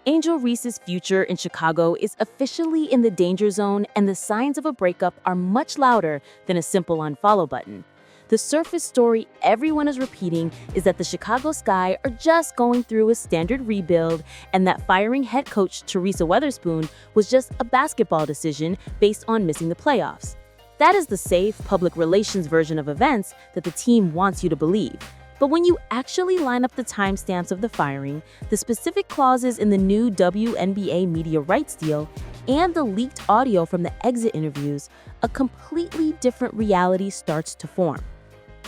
Angel Reese's future in Chicago is officially in the danger zone, and the signs of a breakup are much louder than a simple unfollow button. The surface story everyone is repeating is that the Chicago Sky are just going through a standard rebuild, and that firing head coach Teresa Weatherspoon was just a basketball decision based on missing the playoffs. That is the safe, public relations version of events that the team wants you to believe. But when you actually line up the timestamps of the firing, the specific clauses in the new WNBA media rights deal, and the leaked audio from the exit interviews, a completely different reality starts to form.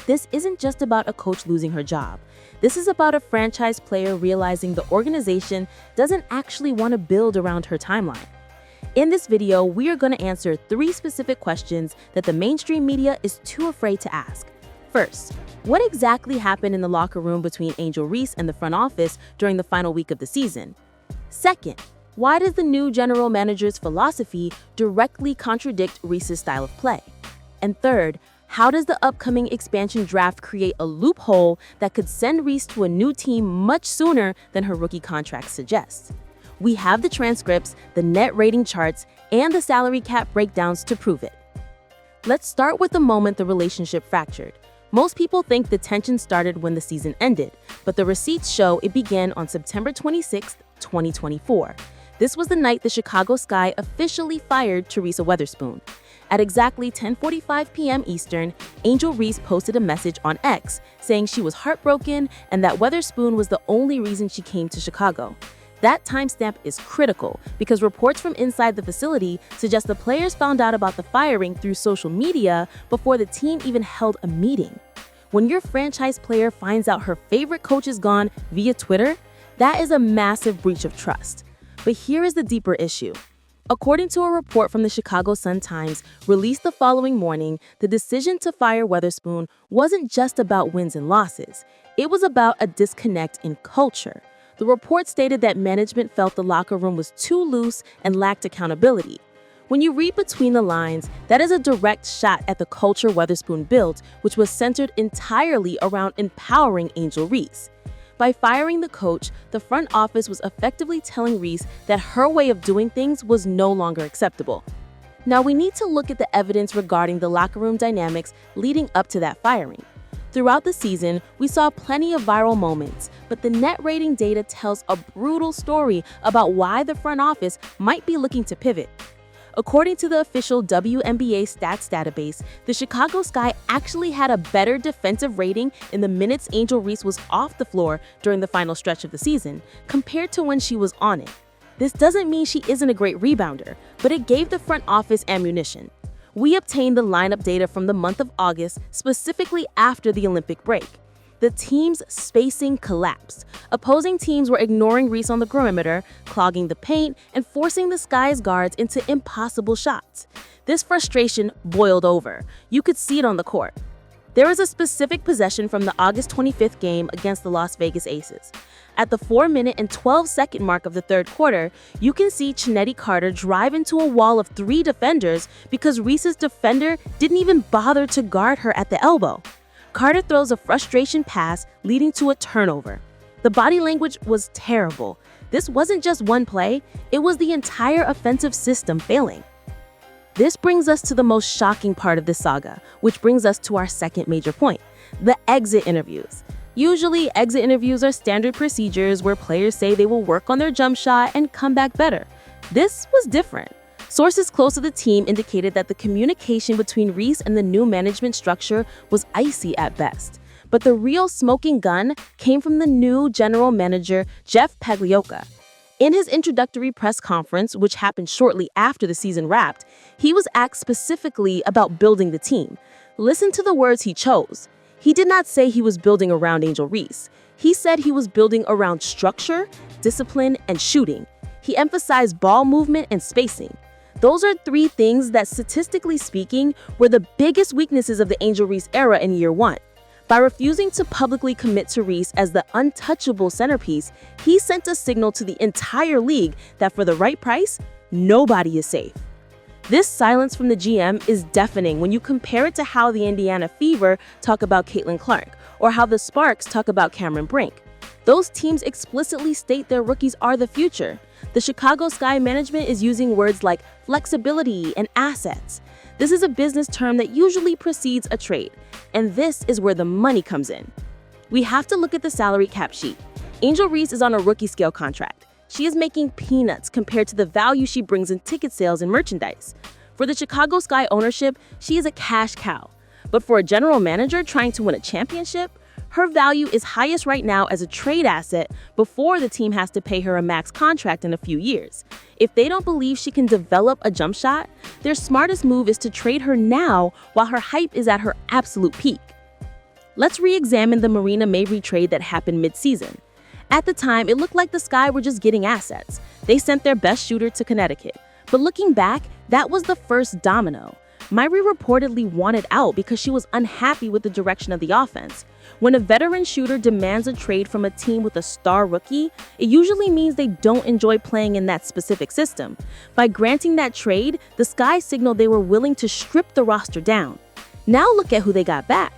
This isn't just about a coach losing her job. This is about a franchise player realizing the organization doesn't actually want to build around her timeline. In this video, we are going to answer 3 specific questions that the mainstream media is too afraid to ask. First, what exactly happened in the locker room between Angel Reese and the front office during the final week of the season? Second, why does the new general manager's philosophy directly contradict Reese's style of play? And third, how does the upcoming expansion draft create a loophole that could send Reese to a new team much sooner than her rookie contract suggests? We have the transcripts, the net rating charts, and the salary cap breakdowns to prove it. Let's start with the moment the relationship fractured. Most people think the tension started when the season ended, but the receipts show it began on September 26, 2024. This was the night the Chicago Sky officially fired Teresa Weatherspoon. At exactly 10:45 p.m. Eastern, Angel Reese posted a message on X saying she was heartbroken and that Weatherspoon was the only reason she came to Chicago. That timestamp is critical because reports from inside the facility suggest the players found out about the firing through social media before the team even held a meeting. When your franchise player finds out her favorite coach is gone via Twitter, that is a massive breach of trust. But here is the deeper issue. According to a report from the Chicago Sun-Times released the following morning, the decision to fire Weatherspoon wasn't just about wins and losses. It was about a disconnect in culture. The report stated that management felt the locker room was too loose and lacked accountability. When you read between the lines, that is a direct shot at the culture Weatherspoon built, which was centered entirely around empowering Angel Reese. By firing the coach, the front office was effectively telling Reese that her way of doing things was no longer acceptable. Now we need to look at the evidence regarding the locker room dynamics leading up to that firing. Throughout the season, we saw plenty of viral moments, but the net rating data tells a brutal story about why the front office might be looking to pivot. According to the official WNBA stats database, the Chicago Sky actually had a better defensive rating in the minutes Angel Reese was off the floor during the final stretch of the season, compared to when she was on it. This doesn't mean she isn't a great rebounder, but it gave the front office ammunition. We obtained the lineup data from the month of August, specifically after the Olympic break. The team's spacing collapsed. Opposing teams were ignoring Reese on the perimeter, clogging the paint, and forcing the Sky's guards into impossible shots. This frustration boiled over. You could see it on the court. There was a specific possession from the August 25th game against the Las Vegas Aces. At the 4-minute and 12-second mark of the third quarter, you can see Chinetti Carter drive into a wall of 3 defenders because Reese's defender didn't even bother to guard her at the elbow. Carter throws a frustration pass, leading to a turnover. The body language was terrible. This wasn't just one play, it was the entire offensive system failing. This brings us to the most shocking part of this saga, which brings us to our second major point, the exit interviews. Usually, exit interviews are standard procedures where players say they will work on their jump shot and come back better. This was different. Sources close to the team indicated that the communication between Reese and the new management structure was icy at best. But the real smoking gun came from the new general manager, Jeff Pagliocca. In his introductory press conference, which happened shortly after the season wrapped, he was asked specifically about building the team. Listen to the words he chose. He did not say he was building around Angel Reese. He said he was building around structure, discipline, and shooting. He emphasized ball movement and spacing. Those are 3 things that, statistically speaking, were the biggest weaknesses of the Angel Reese era in year 1. By refusing to publicly commit to Reese as the untouchable centerpiece, he sent a signal to the entire league that for the right price, nobody is safe. This silence from the GM is deafening when you compare it to how the Indiana Fever talk about Caitlin Clark or how the Sparks talk about Cameron Brink. Those teams explicitly state their rookies are the future. The Chicago Sky management is using words like flexibility and assets. This is a business term that usually precedes a trade, and this is where the money comes in. We have to look at the salary cap sheet. Angel Reese is on a rookie scale contract. She is making peanuts compared to the value she brings in ticket sales and merchandise. For the Chicago Sky ownership, she is a cash cow. But for a general manager trying to win a championship, her value is highest right now as a trade asset before the team has to pay her a max contract in a few years. If they don't believe she can develop a jump shot, their smartest move is to trade her now while her hype is at her absolute peak. Let's re-examine the Marina Mabrey trade that happened mid-season. At the time, it looked like the Sky were just getting assets. They sent their best shooter to Connecticut. But looking back, that was the first domino. Mabrey reportedly wanted out because she was unhappy with the direction of the offense. When a veteran shooter demands a trade from a team with a star rookie, it usually means they don't enjoy playing in that specific system. By granting that trade, the Sky signaled they were willing to strip the roster down. Now look at who they got back.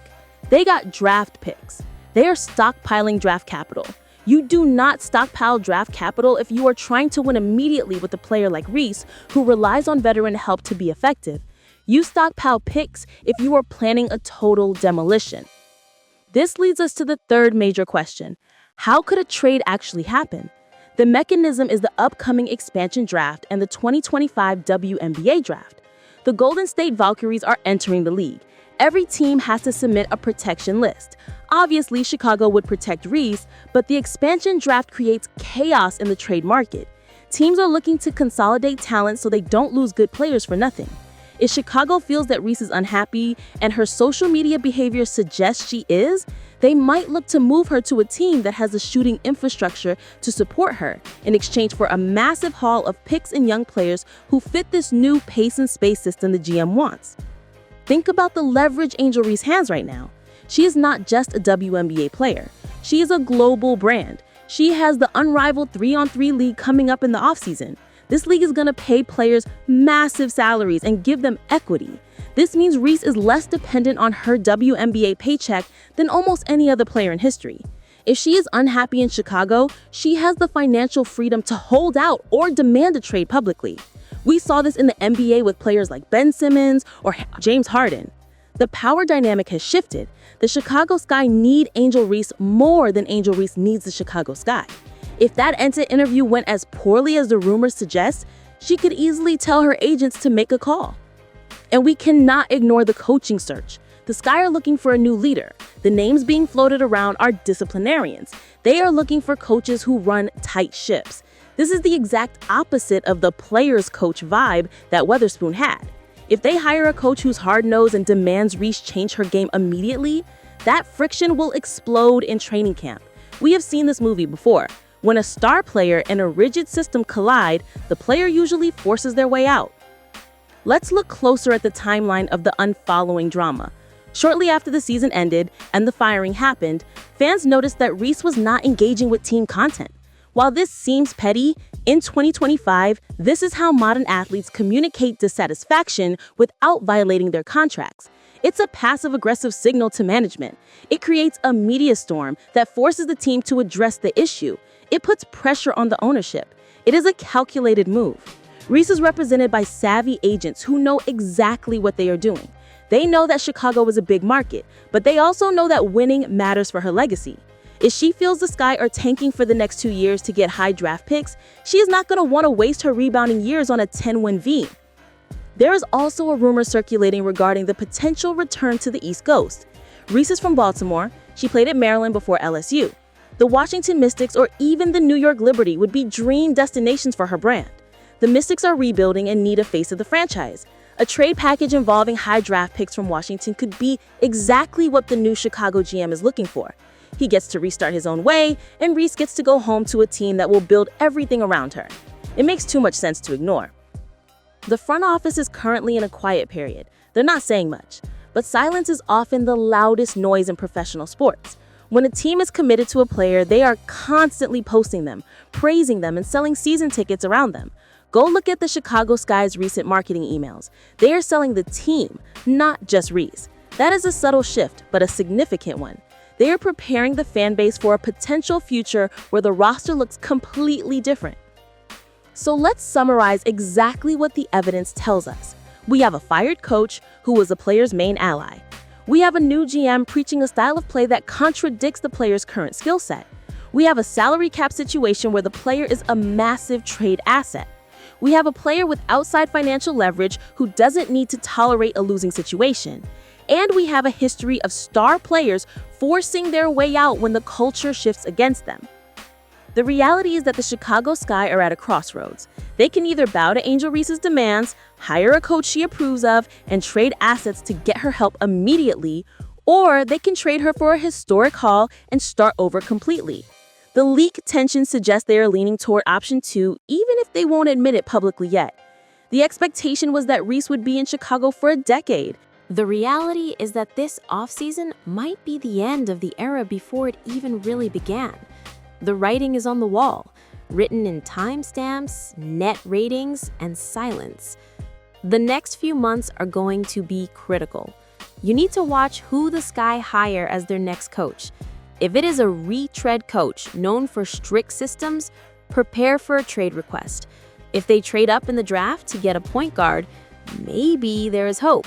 They got draft picks. They are stockpiling draft capital. You do not stockpile draft capital if you are trying to win immediately with a player like Reese, who relies on veteran help to be effective. You stockpile picks if you are planning a total demolition. This leads us to the third major question. How could a trade actually happen? The mechanism is the upcoming expansion draft and the 2025 WNBA draft. The Golden State Valkyries are entering the league. Every team has to submit a protection list. Obviously, Chicago would protect Reese, but the expansion draft creates chaos in the trade market. Teams are looking to consolidate talent so they don't lose good players for nothing. If Chicago feels that Reese is unhappy and her social media behavior suggests she is, they might look to move her to a team that has a shooting infrastructure to support her in exchange for a massive haul of picks and young players who fit this new pace and space system the GM wants. Think about the leverage Angel Reese has right now. She is not just a WNBA player. She is a global brand. She has the Unrivaled 3-on-3 league coming up in the offseason. This league is going to pay players massive salaries and give them equity. This means Reese is less dependent on her WNBA paycheck than almost any other player in history. If she is unhappy in Chicago, she has the financial freedom to hold out or demand a trade publicly. We saw this in the NBA with players like Ben Simmons or James Harden. The power dynamic has shifted. The Chicago Sky need Angel Reese more than Angel Reese needs the Chicago Sky. If that exit interview went as poorly as the rumors suggest, she could easily tell her agents to make a call. And we cannot ignore the coaching search. The Sky are looking for a new leader. The names being floated around are disciplinarians. They are looking for coaches who run tight ships. This is the exact opposite of the players coach vibe that Weatherspoon had. If they hire a coach who's hard-nosed and demands Reese change her game immediately, that friction will explode in training camp. We have seen this movie before. When a star player and a rigid system collide, the player usually forces their way out. Let's look closer at the timeline of the unfollowing drama. Shortly after the season ended and the firing happened, fans noticed that Reese was not engaging with team content. While this seems petty, in 2025, this is how modern athletes communicate dissatisfaction without violating their contracts. It's a passive-aggressive signal to management. It creates a media storm that forces the team to address the issue. It puts pressure on the ownership. It is a calculated move. Reese is represented by savvy agents who know exactly what they are doing. They know that Chicago is a big market, but they also know that winning matters for her legacy. If she feels the Sky are tanking for the next 2 years to get high draft picks, she is not going to want to waste her rebounding years on a 10-win V. There is also a rumor circulating regarding the potential return to the East Coast. Reese is from Baltimore. She played at Maryland before LSU. The Washington Mystics or even the New York Liberty would be dream destinations for her brand. The Mystics are rebuilding and need a face of the franchise. A trade package involving high draft picks from Washington could be exactly what the new Chicago GM is looking for. He gets to restart his own way, and Reese gets to go home to a team that will build everything around her. It makes too much sense to ignore. The front office is currently in a quiet period. They're not saying much, but silence is often the loudest noise in professional sports. When a team is committed to a player, they are constantly posting them, praising them, and selling season tickets around them. Go look at the Chicago Sky's recent marketing emails. They are selling the team, not just Reese. That is a subtle shift, but a significant one. They are preparing the fan base for a potential future where the roster looks completely different. So let's summarize exactly what the evidence tells us. We have a fired coach who was a player's main ally. We have a new GM preaching a style of play that contradicts the player's current skill set. We have a salary cap situation where the player is a massive trade asset. We have a player with outside financial leverage who doesn't need to tolerate a losing situation. And we have a history of star players forcing their way out when the culture shifts against them. The reality is that the Chicago Sky are at a crossroads. They can either bow to Angel Reese's demands, hire a coach she approves of, and trade assets to get her help immediately, or they can trade her for a historic haul and start over completely. The leak tension suggests they are leaning toward option 2, even if they won't admit it publicly yet. The expectation was that Reese would be in Chicago for a decade. The reality is that this offseason might be the end of the era before it even really began. The writing is on the wall, written in timestamps, net ratings, and silence. The next few months are going to be critical. You need to watch who the Sky hire as their next coach. If it is a retread coach known for strict systems, prepare for a trade request. If they trade up in the draft to get a point guard, maybe there is hope.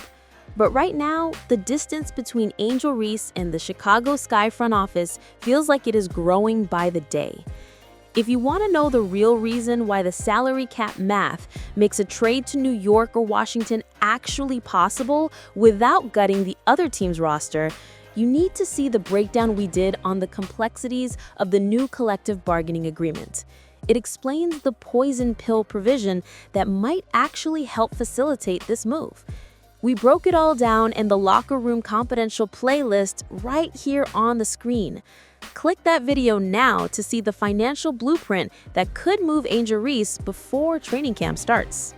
But right now, the distance between Angel Reese and the Chicago Sky front office feels like it is growing by the day. If you want to know the real reason why the salary cap math makes a trade to New York or Washington actually possible without gutting the other team's roster, you need to see the breakdown we did on the complexities of the new collective bargaining agreement. It explains the poison pill provision that might actually help facilitate this move. We broke it all down in the Locker Room Confidential playlist right here on the screen. Click that video now to see the financial blueprint that could move Angel Reese before training camp starts.